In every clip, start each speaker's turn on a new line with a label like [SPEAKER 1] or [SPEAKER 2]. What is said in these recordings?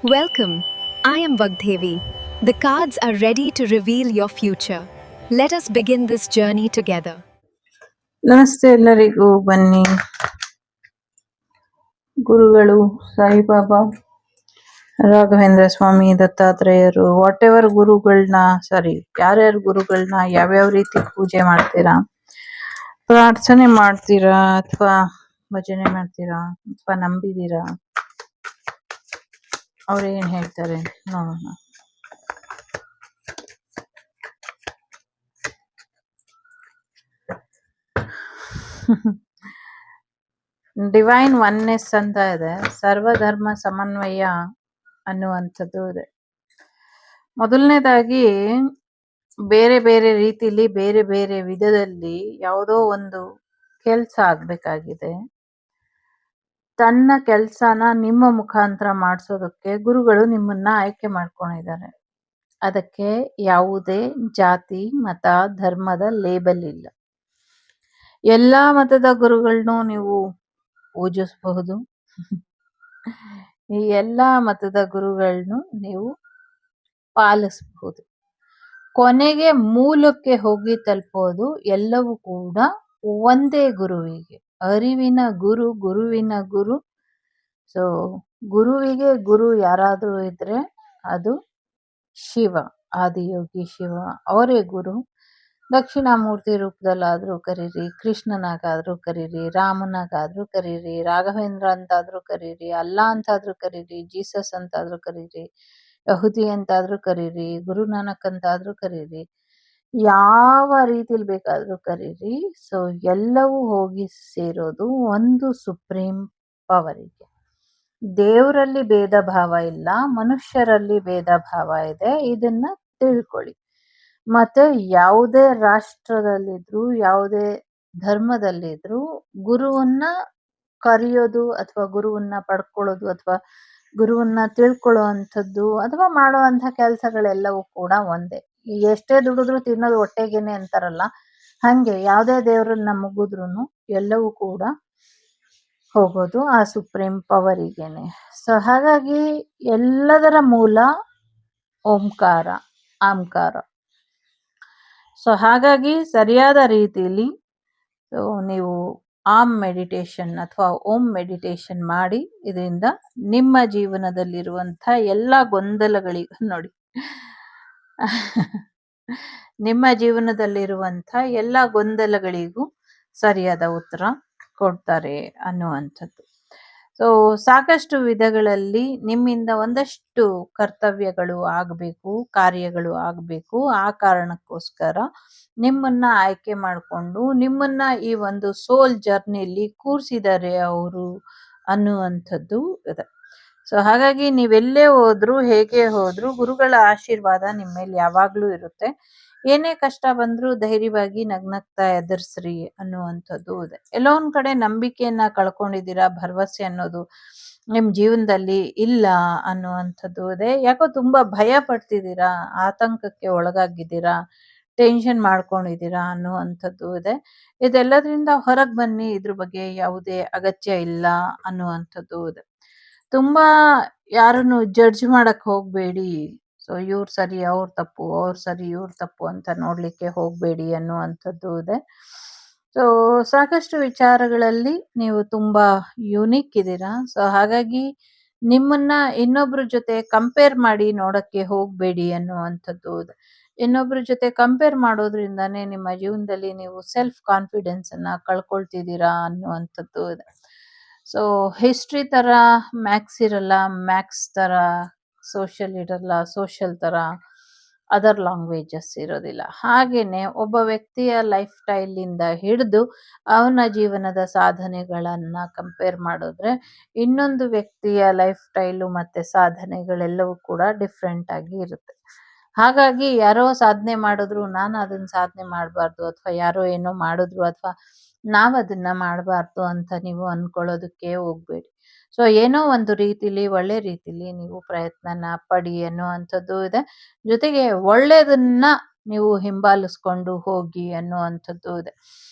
[SPEAKER 1] Welcome. I am Vagdevi. The cards are ready to reveal your future. Let us begin this journey together.
[SPEAKER 2] ನಮಸ್ತೆ ಎಲ್ಲರಿಗೂ. ಬನ್ನಿ, ಗುರುಗಳು ಸಾಯಿಬಾಬಾ, ರಾಘವೇಂದ್ರ ಸ್ವಾಮಿ, ದತ್ತಾತ್ರೇಯರು, what ever ಗುರುಗಳನ್ನ ಯಾರ್ಯಾರು ಗುರುಗಳನ್ನ ಯಾವ್ಯಾವ ರೀತಿ ಪೂಜೆ ಮಾಡ್ತೀರಾ, ಪ್ರಾರ್ಥನೆ ಮಾಡ್ತೀರಾ ಅಥವಾ ಭಜನೆ ಮಾಡ್ತೀರಾ ಅಥವಾ ನಂಬಿದೀರಾ, ಅವ್ರೇನ್ ಹೇಳ್ತಾರೆ ನೋಡೋಣ. ಡಿವೈನ್ ಒನ್ನೆಸ್ ಅಂತ ಇದೆ, ಸರ್ವಧರ್ಮ ಸಮನ್ವಯ ಅನ್ನುವಂಥದ್ದು ಇದೆ. ಮೊದಲನೇದಾಗಿ ಬೇರೆ ಬೇರೆ ರೀತಿಲಿ ಬೇರೆ ಬೇರೆ ವಿಧದಲ್ಲಿ ಯಾವುದೋ ಒಂದು ಕೆಲಸ ಆಗ್ಬೇಕಾಗಿದೆ. ತನ್ನ ಕೆಲಸನ ನಿಮ್ಮ ಮುಖಾಂತರ ಮಾಡಿಸೋದಕ್ಕೆ ಗುರುಗಳು ನಿಮ್ಮನ್ನ ಆಯ್ಕೆ ಮಾಡ್ಕೊಂಡಿದ್ದಾರೆ. ಅದಕ್ಕೆ ಯಾವುದೇ ಜಾತಿ ಮತ ಧರ್ಮದ ಲೇಬಲ್ ಇಲ್ಲ. ಎಲ್ಲಾ ಮತದ ಗುರುಗಳನ್ನೂ ನೀವು ಪೂಜಿಸಬಹುದು. ಈ ಎಲ್ಲಾ ಮತದ ಗುರುಗಳನ್ನು ನೀವು ಪಾಲಿಸಬಹುದು. ಕೊನೆಗೆ ಮೂಲಕ್ಕೆ ಹೋಗಿ ತಲುಪೋದು ಎಲ್ಲವೂ ಕೂಡ ಒಂದೇ ಗುರುವಿಗೆ. ಅರಿವಿನ ಗುರು, ಗುರುವಿನ ಗುರು. ಸೊ ಗುರುವಿಗೆ ಗುರು ಯಾರಾದರೂ ಇದ್ರೆ ಅದು ಶಿವ, ಆದಿಯೋಗಿ ಶಿವ, ಅವರೇ ಗುರು. ದಕ್ಷಿಣಾಮೂರ್ತಿ ರೂಪದಲ್ಲಾದ್ರೂ ಕರೀರಿ, ಕೃಷ್ಣನಾಗಾದ್ರೂ ಕರೀರಿ, ರಾಮನಾಗಾದ್ರೂ ಕರೀರಿ, ರಾಘವೇಂದ್ರ ಅಂತಾದ್ರೂ ಕರೀರಿ, ಅಲ್ಲಾ ಅಂತಾದ್ರೂ ಕರೀರಿ, ಜೀಸಸ್ ಅಂತಾದ್ರೂ ಕರೀರಿ, ಯಹುದಿ ಅಂತಾದ್ರೂ ಕರೀರಿ, ಗುರುನಾನಕ್ ಅಂತಾದ್ರೂ ಕರೀರಿ, ಯಾವ ರೀತಿಲಿ ಬೇಕಾದ್ರೂ ಕರೀರಿ. ಸೊ ಎಲ್ಲವೂ ಹೋಗಿ ಸೇರೋದು ಒಂದು ಸುಪ್ರೀಂ ಪವರಿಗೆ. ದೇವರಲ್ಲಿ ಭೇದ ಭಾವ ಇಲ್ಲ, ಮನುಷ್ಯರಲ್ಲಿ ಭೇದ ಭಾವ ಇದೆ. ಇದನ್ನ ತಿಳ್ಕೊಳ್ಳಿ. ಮತ್ತೆ ಯಾವುದೇ ರಾಷ್ಟ್ರದಲ್ಲಿದ್ರು ಯಾವುದೇ ಧರ್ಮದಲ್ಲಿದ್ರು ಗುರುವನ್ನ ಕರೆಯೋದು ಅಥವಾ ಗುರುವನ್ನ ಪಡ್ಕೊಳ್ಳೋದು ಅಥವಾ ಗುರುವನ್ನ ತಿಳ್ಕೊಳ್ಳೋ ಅಂಥದ್ದು ಅಥವಾ ಮಾಡೋ ಅಂಥ ಕೆಲಸಗಳೆಲ್ಲವೂ ಕೂಡ ಒಂದೇ. ಎಷ್ಟೇ ದುಡಿದ್ರು ತಿನ್ನೋದು ಹೊಟ್ಟೆಗೇನೆ ಅಂತಾರಲ್ಲ, ಹಂಗೆ ಯಾವುದೇ ದೇವರನ್ನ ಮುಗಿದ್ರು ಎಲ್ಲವೂ ಕೂಡ ಹೋಗೋದು ಆ ಸುಪ್ರೀಂ ಪವರಿಗೇನೆ. ಸೊ ಹಾಗಾಗಿ ಎಲ್ಲದರ ಮೂಲ ಓಂಕಾರ, ಆಂಕಾರ. ಸೊ ಹಾಗಾಗಿ ಸರಿಯಾದ ರೀತಿಯಲ್ಲಿ ನೀವು ಆಮ್ ಮೆಡಿಟೇಷನ್ ಅಥವಾ ಓಂ ಮೆಡಿಟೇಷನ್ ಮಾಡಿ. ಇದರಿಂದ ನಿಮ್ಮ ಜೀವನದಲ್ಲಿರುವಂಥ ಎಲ್ಲ ಗೊಂದಲಗಳಿಗೂ ನೋಡಿ ನಿಮ್ಮ ಜೀವನದಲ್ಲಿರುವಂಥ ಎಲ್ಲ ಗೊಂದಲಗಳಿಗೂ ಸರಿಯಾದ ಉತ್ತರ ಕೊಡ್ತಾರೆ ಅನ್ನುವಂಥದ್ದು. ಸೊ ಸಾಕಷ್ಟು ವಿಧಗಳಲ್ಲಿ ನಿಮ್ಮಿಂದ ಒಂದಷ್ಟು ಕರ್ತವ್ಯಗಳು ಆಗಬೇಕು, ಕಾರ್ಯಗಳು ಆಗಬೇಕು. ಆ ಕಾರಣಕ್ಕೋಸ್ಕರ ನಿಮ್ಮನ್ನ ಆಯ್ಕೆ ಮಾಡಿಕೊಂಡು ನಿಮ್ಮನ್ನ ಈ ಒಂದು ಸೋಲ್ ಜರ್ನಿಲಿ ಕೂರಿಸಿದ್ದಾರೆ ಅವರು ಅನ್ನುವಂಥದ್ದು ಇದೆ. ಸೊ ಹಾಗಾಗಿ ನೀವೆಲ್ಲೇ ಹೋದ್ರು, ಹೇಗೆ ಹೋದ್ರು, ಗುರುಗಳ ಆಶೀರ್ವಾದ ನಿಮ್ಮ ಮೇಲೆ ಯಾವಾಗ್ಲೂ ಇರುತ್ತೆ. ಏನೇ ಕಷ್ಟ ಬಂದ್ರೂ ಧೈರ್ಯವಾಗಿ ನಗ್ನಗ್ತಾ ಎದುರಿಸ್ರಿ ಅನ್ನುವಂಥದ್ದು ಇದೆ. ಎಲ್ಲೋ ಒಂದ್ ಕಡೆ ನಂಬಿಕೆಯನ್ನ ಕಳ್ಕೊಂಡಿದ್ದೀರಾ, ಭರವಸೆ ಅನ್ನೋದು ನಿಮ್ ಜೀವನದಲ್ಲಿ ಇಲ್ಲ ಅನ್ನುವಂಥದ್ದು ಇದೆ. ಯಾಕೋ ತುಂಬಾ ಭಯ ಪಡ್ತಿದ್ದೀರಾ, ಆತಂಕಕ್ಕೆ ಒಳಗಾಗಿದ್ದೀರಾ, ಟೆನ್ಷನ್ ಮಾಡ್ಕೊಂಡಿದ್ದೀರಾ ಅನ್ನುವಂಥದ್ದು ಇದೆ. ಇದೆಲ್ಲದ್ರಿಂದ ಹೊರಗೆ ಬನ್ನಿ. ಇದ್ರ ಬಗ್ಗೆ ಯಾವುದೇ ಅಗತ್ಯ ಇಲ್ಲ ಅನ್ನುವಂಥದ್ದು ಇದೆ. ತುಂಬಾ ಯಾರನ್ನು ಜಡ್ಜ್ ಮಾಡಕ್ ಹೋಗ್ಬೇಡಿ. ಸೊ ಇವ್ರು ಸರಿ ಅವ್ರು ತಪ್ಪು, ಅವ್ರು ಸರಿ ಇವ್ರು ತಪ್ಪು ಅಂತ ನೋಡ್ಲಿಕ್ಕೆ ಹೋಗ್ಬೇಡಿ ಅನ್ನುವಂಥದ್ದು ಇದೆ. ಸೊ ಸಾಕಷ್ಟು ವಿಚಾರಗಳಲ್ಲಿ ನೀವು ತುಂಬಾ ಯುನೀಕ್ ಇದ್ದೀರಾ. ಸೊ ಹಾಗಾಗಿ ನಿಮ್ಮನ್ನ ಇನ್ನೊಬ್ರ ಜೊತೆ ಕಂಪೇರ್ ಮಾಡಿ ನೋಡಕ್ಕೆ ಹೋಗ್ಬೇಡಿ ಅನ್ನುವಂಥದ್ದು ಇದೆ. ಇನ್ನೊಬ್ರ ಜೊತೆ ಕಂಪೇರ್ ಮಾಡೋದ್ರಿಂದಾನೇ ನಿಮ್ಮ ಜೀವನದಲ್ಲಿ ನೀವು ಸೆಲ್ಫ್ ಕಾನ್ಫಿಡೆನ್ಸ್ ಅನ್ನ ಕಳ್ಕೊಳ್ತಿದ್ದೀರಾ ಅನ್ನುವಂಥದ್ದು ಇದೆ. ಸೊ ಹಿಸ್ಟ್ರಿ ತರ ಮ್ಯಾಥ್ಸ್ ಇರಲ್ಲ, ಮ್ಯಾಥ್ಸ್ ತರ ಸೋಷಿಯಲ್ ಇರಲ್ಲ, ಸೋಷಿಯಲ್ ತರ ಅದರ್ ಲ್ಯಾಂಗ್ವೇಜಸ್ ಇರೋದಿಲ್ಲ. ಹಾಗೇನೆ ಒಬ್ಬ ವ್ಯಕ್ತಿಯ ಲೈಫ್ ಸ್ಟೈಲ್ ಇಂದ ಹಿಡಿದು ಅವನ ಜೀವನದ ಸಾಧನೆಗಳನ್ನ ಕಂಪೇರ್ ಮಾಡಿದ್ರೆ ಇನ್ನೊಂದು ವ್ಯಕ್ತಿಯ ಲೈಫ್ ಸ್ಟೈಲು ಮತ್ತೆ ಸಾಧನೆಗಳೆಲ್ಲವೂ ಕೂಡ ಡಿಫ್ರೆಂಟ್ ಆಗಿ ಇರುತ್ತೆ. ಹಾಗಾಗಿ ಯಾರೋ ಸಾಧನೆ ಮಾಡಿದ್ರು ನಾನು ಅದನ್ನ ಸಾಧನೆ ಮಾಡಬಾರ್ದು, ಅಥವಾ ಯಾರೋ ಏನೋ ಮಾಡಿದ್ರು ಅಥವಾ ನಾವ್ ಅದನ್ನ ಮಾಡಬಾರ್ದು ಅಂತ ನೀವು ಅನ್ಕೊಳ್ಳೋದಕ್ಕೆ ಹೋಗ್ಬೇಡಿ. ಸೊ ಏನೋ ಒಂದು ರೀತಿಲಿ, ಒಳ್ಳೆ ರೀತಿಲಿ ನೀವು ಪ್ರಯತ್ನನ ಪಡಿ ಅನ್ನುವಂಥದ್ದು ಇದೆ. ಜೊತೆಗೆ ಒಳ್ಳೇದನ್ನ ನೀವು ಹಿಂಬಾಲಿಸ್ಕೊಂಡು ಹೋಗಿ ಅನ್ನುವಂಥದ್ದು ಇದೆ.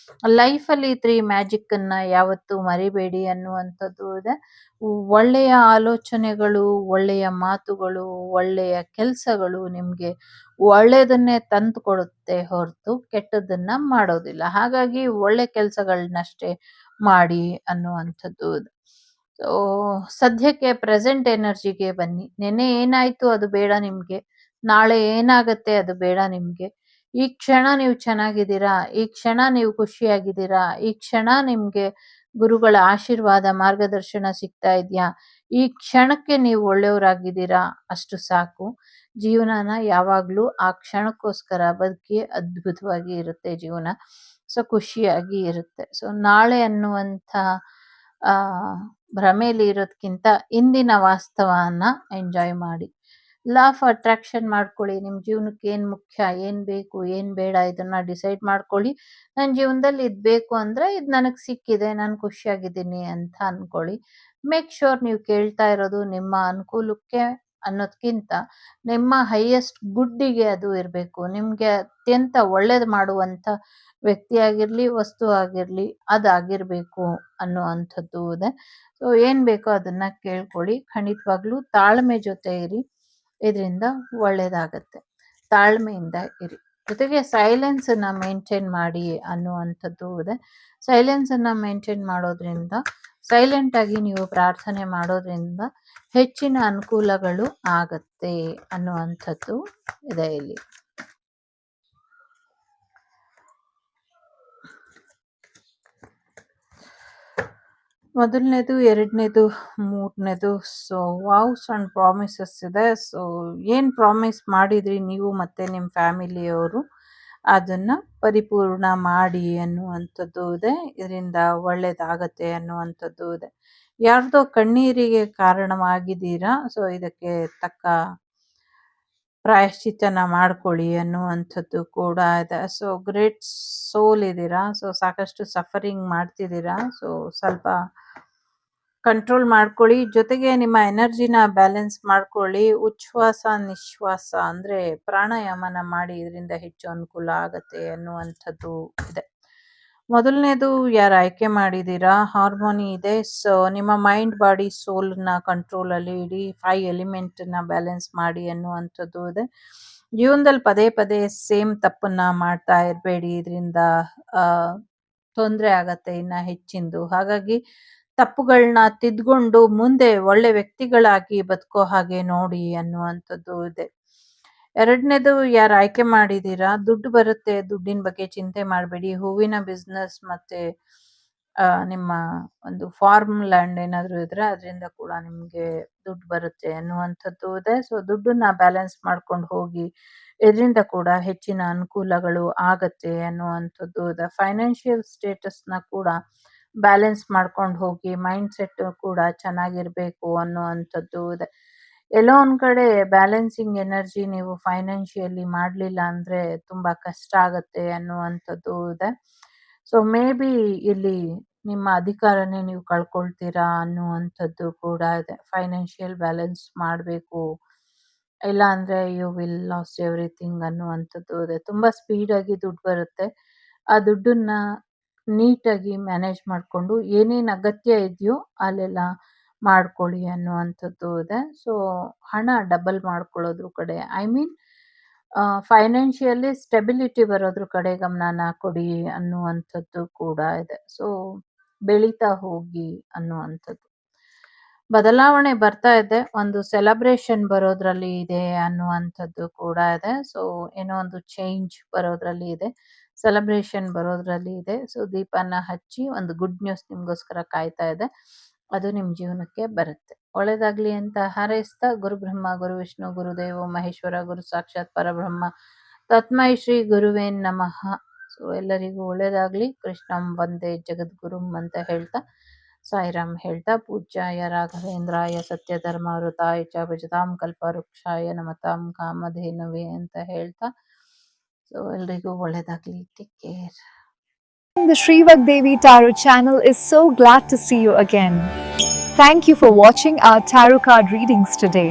[SPEAKER 2] ಲೈಫಲ್ಲಿ 3 ಮ್ಯಾಜಿಕ್ಕನ್ನು ಯಾವತ್ತೂ ಮರಿಬೇಡಿ ಅನ್ನುವಂಥದ್ದು ಇದೆ. ಒಳ್ಳೆಯ ಆಲೋಚನೆಗಳು, ಒಳ್ಳೆಯ ಮಾತುಗಳು, ಒಳ್ಳೆಯ ಕೆಲಸಗಳು ನಿಮಗೆ ಒಳ್ಳೆಯದನ್ನೇ ತಂದು ಕೊಡುತ್ತೆ ಹೊರತು ಕೆಟ್ಟದ್ದನ್ನು ಮಾಡೋದಿಲ್ಲ. ಹಾಗಾಗಿ ಒಳ್ಳೆ ಕೆಲಸಗಳನ್ನಷ್ಟೇ ಮಾಡಿ ಅನ್ನುವಂಥದ್ದು ಇದೆ. ಸೊ ಸದ್ಯಕ್ಕೆ ಪ್ರೆಸೆಂಟ್ ಎನರ್ಜಿಗೆ ಬನ್ನಿ. ನೆನ್ನೆ ಏನಾಯ್ತು ಅದು ಬೇಡ ನಿಮ್ಗೆ. ನಾಳೆ ಏನಾಗತ್ತೆ ಅದು ಬೇಡ ನಿಮ್ಗೆ. ಈ ಕ್ಷಣ ನೀವು ಚೆನ್ನಾಗಿದ್ದೀರಾ, ಈ ಕ್ಷಣ ನೀವು ಖುಷಿಯಾಗಿದ್ದೀರಾ, ಈ ಕ್ಷಣ ನಿಮ್ಗೆ ಗುರುಗಳ ಆಶೀರ್ವಾದ ಮಾರ್ಗದರ್ಶನ ಸಿಗ್ತಾ ಇದೆಯಾ, ಈ ಕ್ಷಣಕ್ಕೆ ನೀವು ಒಳ್ಳೆಯವರಾಗಿದ್ದೀರಾ, ಅಷ್ಟು ಸಾಕು. ಜೀವನನ ಯಾವಾಗಲೂ ಆ ಕ್ಷಣಕ್ಕೋಸ್ಕರ ಬದುಕಿ ಅದ್ಭುತವಾಗಿ ಇರುತ್ತೆ ಜೀವನ. ಸೊ ಖುಷಿಯಾಗಿ ಇರುತ್ತೆ. ಸೊ ನಾಳೆ ಅನ್ನುವಂಥ ಆ ಭ್ರಮೆಯಲ್ಲಿ ಇರೋದ್ಕಿಂತ ಇಂದಿನ ವಾಸ್ತವನ ಎಂಜಾಯ್ ಮಾಡಿ. ಲಾ ಆಫ್ ಅಟ್ರಾಕ್ಷನ್ ಮಾಡ್ಕೊಳ್ಳಿ. ನಿಮ್ಮ ಜೀವನಕ್ಕೆ ಏನು ಮುಖ್ಯ, ಏನು ಬೇಕು, ಏನು ಬೇಡ ಇದನ್ನ ಡಿಸೈಡ್ ಮಾಡ್ಕೊಳ್ಳಿ. ನನ್ನ ಜೀವನದಲ್ಲಿ ಇದು ಬೇಕು ಅಂದರೆ ಇದು ನನಗೆ ಸಿಕ್ಕಿದೆ, ನಾನು ಖುಷಿಯಾಗಿದ್ದೀನಿ ಅಂತ ಅಂದ್ಕೊಳ್ಳಿ. ಮೇಕ್ ಶ್ಯೂರ್ ನೀವು ಕೇಳ್ತಾ ಇರೋದು ನಿಮ್ಮ ಅನುಕೂಲಕ್ಕೆ ಅನ್ನೋದಕ್ಕಿಂತ ನಿಮ್ಮ ಹೈಯೆಸ್ಟ್ ಗುಡ್ಡಿಗೆ ಅದು ಇರಬೇಕು. ನಿಮಗೆ ಅತ್ಯಂತ ಒಳ್ಳೇದು ಮಾಡುವಂಥ ವ್ಯಕ್ತಿಯಾಗಿರಲಿ, ವಸ್ತು ಆಗಿರಲಿ ಅದಾಗಿರಬೇಕು ಅನ್ನುವಂಥದ್ದು ಇದೆ. ಸೊ ಏನು ಬೇಕೋ ಅದನ್ನು ಕೇಳ್ಕೊಳ್ಳಿ. ಖಂಡಿತವಾಗ್ಲೂ ತಾಳ್ಮೆ ಜೊತೆ ಇರಿ, ಇದರಿಂದ ಒಳ್ಳೆಯದಾಗತ್ತೆ. ತಾಳ್ಮೆಯಿಂದ ಇರಿ. ಜೊತೆಗೆ ಸೈಲೆನ್ಸನ್ನು ಮೇಂಟೈನ್ ಮಾಡಿ ಅನ್ನುವಂಥದ್ದು ಇದೆ. ಸೈಲೆನ್ಸನ್ನು ಮೇಂಟೈನ್ ಮಾಡೋದ್ರಿಂದ, ಸೈಲೆಂಟಾಗಿ ನೀವು ಪ್ರಾರ್ಥನೆ ಮಾಡೋದ್ರಿಂದ ಹೆಚ್ಚಿನ ಅನುಕೂಲಗಳು ಆಗತ್ತೆ ಅನ್ನುವಂಥದ್ದು ಇದೆ ಇಲ್ಲಿ. ಮೊದಲನೇದು, ಎರಡನೇದು, ಮೂರನೇದು. ಸೊ ವಾವ್ಸ್ ಆ್ಯಂಡ್ ಪ್ರಾಮಿಸಸ್ ಇದೆ. ಸೊ ಏನು ಪ್ರಾಮಿಸ್ ಮಾಡಿದ್ರಿ ನೀವು ಮತ್ತು ನಿಮ್ಮ ಫ್ಯಾಮಿಲಿಯವರು ಅದನ್ನು ಪರಿಪೂರ್ಣ ಮಾಡಿ ಅನ್ನುವಂಥದ್ದು ಇದೆ. ಇದರಿಂದ ಒಳ್ಳೆಯದಾಗತ್ತೆ ಅನ್ನುವಂಥದ್ದು ಇದೆ. ಯಾರ್ದೋ ಕಣ್ಣೀರಿಗೆ ಕಾರಣವಾಗಿದ್ದೀರಾ, ಸೊ ಇದಕ್ಕೆ ತಕ್ಕ ಪ್ರಾಯಶ್ಚಿತ್ತನ ಮಾಡ್ಕೊಳ್ಳಿ ಅನ್ನುವಂಥದ್ದು ಕೂಡ ಇದೆ. ಸೊ ಗ್ರೇಟ್ ಸೋಲ್ ಇದ್ದೀರಾ, ಸೊ ಸಾಕಷ್ಟು ಸಫರಿಂಗ್ ಮಾಡ್ತಿದ್ದೀರಾ. ಸೊ ಸ್ವಲ್ಪ ಕಂಟ್ರೋಲ್ ಮಾಡ್ಕೊಳ್ಳಿ. ಜೊತೆಗೆ ನಿಮ್ಮ ಎನರ್ಜಿನ ಬ್ಯಾಲೆನ್ಸ್ ಮಾಡ್ಕೊಳ್ಳಿ. ಉಚ್ಛ್ವಾಸ ನಿಶ್ವಾಸ ಅಂದರೆ ಪ್ರಾಣಾಯಾಮನ ಮಾಡಿ, ಇದರಿಂದ ಹೆಚ್ಚು ಅನುಕೂಲ ಆಗತ್ತೆ ಅನ್ನುವಂಥದ್ದು ಇದೆ. ಮೊದಲನೇದು ಯಾರು ಆಯ್ಕೆ ಮಾಡಿದ್ದೀರಾ, ಹಾರ್ಮೋನಿ ಇದೆ. ಸೊ ನಿಮ್ಮ ಮೈಂಡ್, ಬಾಡಿ, ಸೋಲ್ನ ಕಂಟ್ರೋಲಲ್ಲಿ ಇಡಿ. 5 ಎಲಿಮೆಂಟನ್ನ ಬ್ಯಾಲೆನ್ಸ್ ಮಾಡಿ ಅನ್ನುವಂಥದ್ದು ಇದೆ. ಜೀವನದಲ್ಲಿ ಪದೇ ಪದೇ ಸೇಮ್ ತಪ್ಪನ್ನ ಮಾಡ್ತಾ ಇರಬೇಡಿ, ಇದರಿಂದ ತೊಂದರೆ ಆಗತ್ತೆ ಇನ್ನು ಹೆಚ್ಚಿಂದು. ಹಾಗಾಗಿ ತಪ್ಪುಗಳನ್ನ ತಿದ್ಕೊಂಡು ಮುಂದೆ ಒಳ್ಳೆ ವ್ಯಕ್ತಿಗಳಾಗಿ ಬದುಕೋ ಹಾಗೆ ನೋಡಿ ಅನ್ನುವಂಥದ್ದು ಇದೆ. ಎರಡನೇದು ಯಾರು ಆಯ್ಕೆ ಮಾಡಿದ್ದೀರಾ, ದುಡ್ಡು ಬರುತ್ತೆ, ದುಡ್ಡಿನ ಬಗ್ಗೆ ಚಿಂತೆ ಮಾಡಬೇಡಿ. ಹೂವಿನ ಬಿಸ್ನೆಸ್ ಮತ್ತು ನಿಮ್ಮ ಒಂದು ಫಾರ್ಮ್ ಲ್ಯಾಂಡ್ ಏನಾದರೂ ಇದ್ದರೆ ಅದರಿಂದ ಕೂಡ ನಿಮಗೆ ದುಡ್ಡು ಬರುತ್ತೆ ಅನ್ನುವಂಥದ್ದು ಇದೆ. ಸೊ ದುಡ್ಡನ್ನ ಬ್ಯಾಲೆನ್ಸ್ ಮಾಡ್ಕೊಂಡು ಹೋಗಿ, ಇದರಿಂದ ಕೂಡ ಹೆಚ್ಚಿನ ಅನುಕೂಲಗಳು ಆಗತ್ತೆ ಅನ್ನುವಂಥದ್ದು ಇದೆ. ಫೈನಾನ್ಷಿಯಲ್ ಸ್ಟೇಟಸ್ನ ಕೂಡ ಬ್ಯಾಲೆನ್ಸ್ ಮಾಡ್ಕೊಂಡು ಹೋಗಿ, ಮೈಂಡ್ ಸೆಟ್ ಕೂಡ ಚೆನ್ನಾಗಿರಬೇಕು ಅನ್ನುವಂಥದ್ದು ಇದೆ. ಎಲ್ಲೋ ಒಂದು ಕಡೆ ಬ್ಯಾಲೆನ್ಸಿಂಗ್ ಎನರ್ಜಿ ನೀವು ಫೈನಾನ್ಷಿಯಲಿ ಮಾಡಲಿಲ್ಲ ಅಂದರೆ ತುಂಬ ಕಷ್ಟ ಆಗುತ್ತೆ ಅನ್ನುವಂಥದ್ದು ಇದೆ. ಸೊ ಮೇ ಬಿ ಇಲ್ಲಿ ನಿಮ್ಮ ಅಧಿಕಾರನೇ ನೀವು ಕಳ್ಕೊಳ್ತೀರಾ ಅನ್ನುವಂಥದ್ದು ಕೂಡ ಇದೆ. ಫೈನಾನ್ಷಿಯಲ್ ಬ್ಯಾಲೆನ್ಸ್ ಮಾಡಬೇಕು, ಇಲ್ಲ ಅಂದರೆ ಯು ವಿಲ್ ಲಾಸ್ ಎವ್ರಿಥಿಂಗ್ ಅನ್ನುವಂಥದ್ದು ಇದೆ. ತುಂಬ ಸ್ಪೀಡಾಗಿ ದುಡ್ಡು ಬರುತ್ತೆ. ಆ ದುಡ್ಡನ್ನು ನೀಟಾಗಿ ಮ್ಯಾನೇಜ್ ಮಾಡಿಕೊಂಡು ಏನೇನು ಅಗತ್ಯ ಇದೆಯೋ ಅಲ್ಲೆಲ್ಲ ಮಾಡ್ಕೊಳ್ಳಿ ಅನ್ನುವಂಥದ್ದು ಇದೆ. ಸೊ ಹಣ ಡಬಲ್ ಮಾಡ್ಕೊಳ್ಳೋದ್ರ ಕಡೆ, ಐ ಮೀನ್ ಫೈನಾನ್ಷಿಯಲಿ ಸ್ಟೆಬಿಲಿಟಿ ಬರೋದ್ರ ಕಡೆ ಗಮನನ ಕೊಡಿ ಅನ್ನುವಂಥದ್ದು ಕೂಡ ಇದೆ. ಸೊ ಬೆಳೀತಾ ಹೋಗಿ ಅನ್ನುವಂಥದ್ದು. ಬದಲಾವಣೆ ಬರ್ತಾ ಇದೆ, ಒಂದು ಸೆಲೆಬ್ರೇಷನ್ ಬರೋದ್ರಲ್ಲಿ ಇದೆ ಅನ್ನುವಂಥದ್ದು ಕೂಡ ಇದೆ. ಸೊ ಏನೋ ಒಂದು ಚೇಂಜ್ ಬರೋದ್ರಲ್ಲಿ ಇದೆ, ಸೆಲೆಬ್ರೇಷನ್ ಬರೋದ್ರಲ್ಲಿ ಇದೆ. ಸೊ ದೀಪನ ಹಚ್ಚಿ ಒಂದು ಗುಡ್ ನ್ಯೂಸ್ ನಿಮಗೋಸ್ಕರ ಕಾಯ್ತಾ ಇದೆ, ಅದು ನಿಮ್ಮ ಜೀವನಕ್ಕೆ ಬರುತ್ತೆ. ಒಳ್ಳೆಯದಾಗಲಿ ಅಂತ ಹಾರೈಸ್ತಾ, ಗುರು ಬ್ರಹ್ಮ ಗುರು ವಿಷ್ಣು ಗುರುದೇವೋ ಮಹೇಶ್ವರ ಗುರು ಸಾಕ್ಷಾತ್ ಪರಬ್ರಹ್ಮ ತಸ್ಮೈ ಶ್ರೀ ಗುರುವೇ ನಮಃ. ಸೊ ಎಲ್ಲರಿಗೂ ಒಳ್ಳೆಯದಾಗಲಿ. ಕೃಷ್ಣಂ ವಂದೇ ಜಗದ್ಗುರುಂ ಅಂತ ಹೇಳ್ತಾ, ಸಾಯಿರಾಮ್ ಹೇಳ್ತಾ, ಪೂಜ್ಯಾಯ ರಾಘವೇಂದ್ರಾಯ ಸತ್ಯಧರ್ಮವೃತಾಯ ಚ ಭಜತಾಂ ಕಲ್ಪವೃಕ್ಷಾಯ ನಮತಾಂ ಕಾಮಧೇನವೇ ಅಂತ ಹೇಳ್ತಾ, ಸೊ ಎಲ್ರಿಗೂ ಒಳ್ಳೆಯದಾಗಲಿ. Take care.
[SPEAKER 1] The Sri Vagdevi Tarot channel is so glad to see you again. Thank you for watching our tarot card readings today.